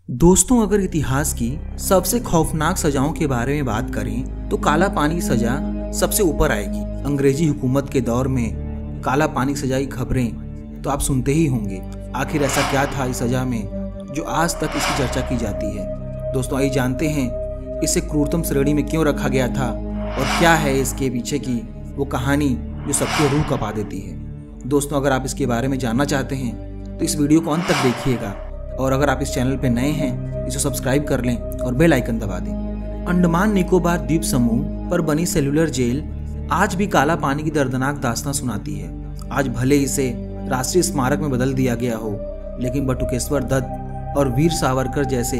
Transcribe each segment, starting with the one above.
दोस्तों, अगर इतिहास की सबसे खौफनाक सजाओं के बारे में बात करें तो काला पानी की सजा सबसे ऊपर आएगी। अंग्रेजी हुकूमत के दौर में काला पानी की सजा की खबरें तो आप सुनते ही होंगे। आखिर ऐसा क्या था इस सजा में जो आज तक इसकी चर्चा की जाती है। दोस्तों, आइए जानते हैं इसे क्रूरतम श्रेणी में क्यों रखा गया था और क्या है इसके पीछे की वो कहानी जो सबकी रूह कपा देती है। दोस्तों, अगर आप इसके बारे में जानना चाहते हैं तो इस वीडियो को अंत तक देखिएगा और अगर आप इस चैनल पे नए हैं इसे सब्सक्राइब कर लें और बेल आइकन दबा दें। अंडमान निकोबार द्वीप समूह पर बनी सेल्यूलर जेल आज भी काला पानी की दर्दनाक दास्तां सुनाती है। आज भले इसे राष्ट्रीय स्मारक में बदल दिया गया हो, लेकिन बटुकेश्वर दत्त और वीर सावरकर जैसे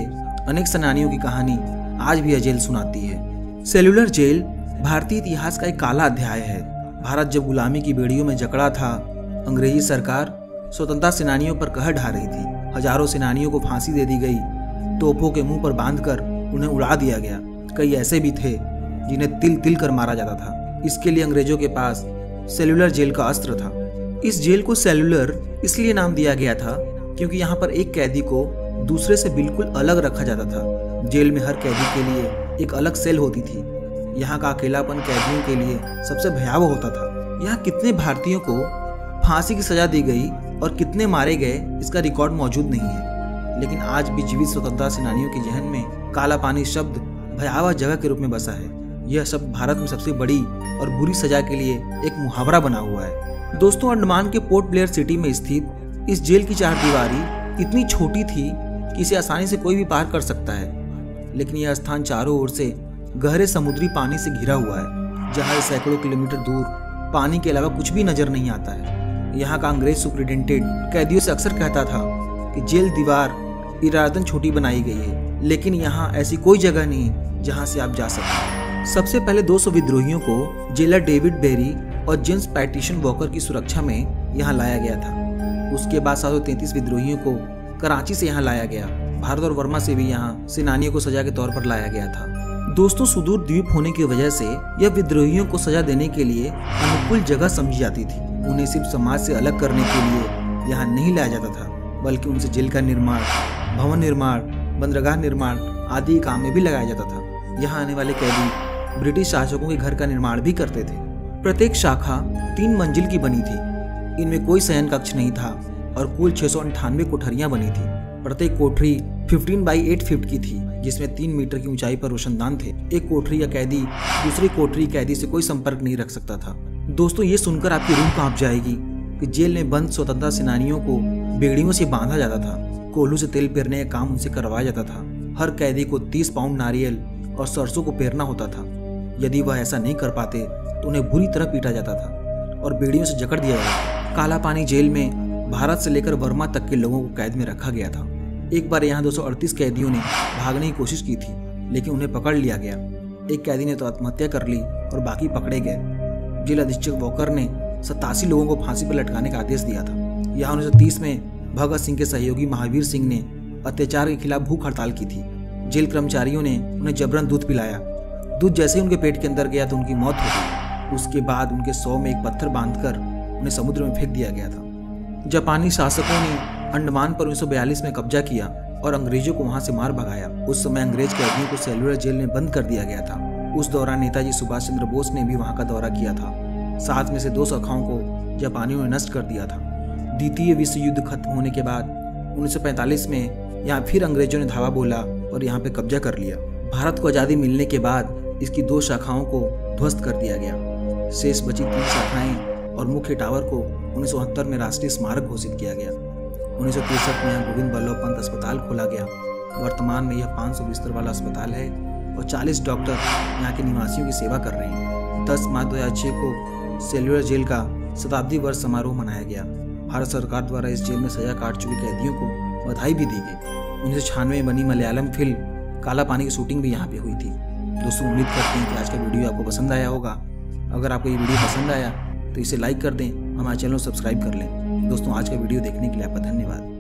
अनेक सेनानियों की कहानी आज भी यह जेल सुनाती है। सेल्यूलर जेल भारतीय इतिहास का एक काला अध्याय है। भारत जब गुलामी की बेड़ियों में जकड़ा था, अंग्रेजी सरकार स्वतंत्रता सेनानियों पर कहर ढा रही थी। हजारों सेनानियों को फांसी दे दी गई, तोपों के मुंह पर बांधकर उन्हें उड़ा दिया गया। कई ऐसे भी थे जिन्हें तिल तिल कर मारा जाता था। इसके लिए अंग्रेजों के पास सेल्यूलर जेल का अस्त्र था। इस जेल को सेल्यूलर इसलिए नाम दिया गया था क्योंकि यहाँ पर एक कैदी को दूसरे से बिल्कुल अलग रखा जाता था। जेल में हर कैदी के लिए एक अलग सेल होती थी। यहाँ का अकेलापन कैदियों के लिए सबसे भयावह होता था। यहाँ कितने भारतीयों को फांसी की सजा दी गई और कितने मारे गए इसका रिकॉर्ड मौजूद नहीं है, लेकिन आज भी जीवित स्वतंत्रता सेनानियों के जहन में काला पानी शब्द भयावह जगह के रूप में बसा है। यह शब्द भारत में सबसे बड़ी और बुरी सजा के लिए एक मुहावरा बना हुआ है। दोस्तों, अंडमान के पोर्ट ब्लेयर सिटी में स्थित इस जेल की चारदीवारी इतनी छोटी थी कि इसे आसानी से कोई भी पार कर सकता है, लेकिन यह स्थान चारों ओर से गहरे समुद्री पानी से घिरा हुआ है, जहाँ सैकड़ों किलोमीटर दूर पानी के अलावा कुछ भी नजर नहीं आता है। यहाँ का अंग्रेज सुपरिटेंडेंट कैदियों से अक्सर कहता था कि जेल दीवार इरादतन छोटी बनाई गई है, लेकिन यहाँ ऐसी कोई जगह नहीं जहाँ से आप जा सकें। सबसे पहले 200 विद्रोहियों को जेलर डेविड बेरी और जेम्स पैटिशन वॉकर की सुरक्षा में यहाँ लाया गया था। उसके बाद 733 विद्रोहियों को कराची से यहाँ लाया गया। भारत और वर्मा से भी यहाँ सेनानियों को सजा के तौर पर लाया गया था। दोस्तों, सुदूर द्वीप होने की वजह से यह विद्रोहियों को सजा देने के लिए अनुकूल जगह समझी जाती थी। उन्हें सिर्फ समाज से अलग करने के लिए यहाँ नहीं लाया जाता था, बल्कि उनसे जेल का निर्माण, भवन निर्माण, बंदरगाह निर्माण आदि काम में भी लगाया जाता था। यहाँ आने वाले कैदी ब्रिटिश शासकों के घर का निर्माण भी करते थे। प्रत्येक शाखा 3 मंजिल की बनी थी। इनमें कोई शयन कक्ष नहीं था और कुल 698 कोठरियां बनी थी। प्रत्येक कोठरी 15 बाई 8 फीट की थी, जिसमें 3 मीटर की ऊंचाई पर रोशनदान थे। एक कोठरी या कैदी दूसरी कोठरी कैदी से कोई संपर्क नहीं रख सकता था। दोस्तों, ये सुनकर आपकी रूह कांप जाएगी कि जेल में बंद स्वतंत्रता सेनानियों को बेड़ियों से बांधा जाता था। कोल्हू से तेल पेरने का काम उनसे करवाया जाता था। हर कैदी को 30 पाउंड नारियल और सरसों को पेरना होता था। यदि वह ऐसा नहीं कर पाते तो उन्हें बुरी तरह पीटा जाता था और बेड़ियों से जकड़ दिया जाता था। काला पानी जेल में भारत से लेकर वर्मा तक के लोगों को कैद में रखा गया था। एक बार यहाँ 238 कैदियों ने भागने की कोशिश की थी, लेकिन उन्हें पकड़ लिया गया। एक कैदी ने तो आत्महत्या कर ली और बाकी पकड़े गए। जेल अधीक्षक वॉकर ने 87 लोगों को फांसी पर लटकाने का आदेश दिया था। यहाँ 1930 में भगत सिंह के सहयोगी महावीर सिंह ने अत्याचार के खिलाफ भूख हड़ताल की थी। जेल कर्मचारियों ने उन्हें जबरन दूध पिलाया। दूध जैसे ही उनके पेट के अंदर गया तो उनकी मौत हो गई। उसके बाद उनके शव में एक पत्थर बांधकर उन्हें समुद्र में फेंक दिया गया था। जापानी शासकों ने अंडमान पर 1942 में कब्जा किया और अंग्रेजों को वहां से मार भगाया। उस समय अंग्रेज कैदियों को सेल्यूलर जेल में बंद कर दिया गया था। उस दौरान नेताजी सुभाष चंद्र बोस ने भी वहां का दौरा किया था। 7 में से 2 शाखाओं को जापानियों ने नष्ट कर दिया था। द्वितीय विश्व युद्ध खत्म होने के बाद 1945 में यहाँ फिर अंग्रेजों ने धावा बोला और यहाँ पे कब्जा कर लिया। भारत को आज़ादी मिलने के बाद इसकी 2 शाखाओं को ध्वस्त कर दिया गया। शेष बची 3 शाखाएं और मुख्य टावर को 1969 में राष्ट्रीय स्मारक घोषित किया गया। 1963 में यहाँ गोविंद बल्लभ पंत अस्पताल खोला गया। वर्तमान में यह 500 बिस्तर वाला अस्पताल है और 40 डॉक्टर यहाँ के निवासियों की सेवा कर रहे हैं। 10 मार्च 2006 को सेल्यूलर जेल का शताब्दी वर्ष समारोह मनाया गया। भारत सरकार द्वारा इस जेल में सजा काट चुके कैदियों को बधाई भी दी गई। 1996 में बनी मलयालम फिल्म काला पानी की शूटिंग भी यहाँ पे हुई थी। दोस्तों, उम्मीद करते हैं कि आज का वीडियो आपको पसंद आया होगा। अगर आपको ये वीडियो पसंद आया तो इसे लाइक कर दें, हमारे चैनल को सब्सक्राइब कर लें। दोस्तों, आज का वीडियो देखने के लिए आपका धन्यवाद।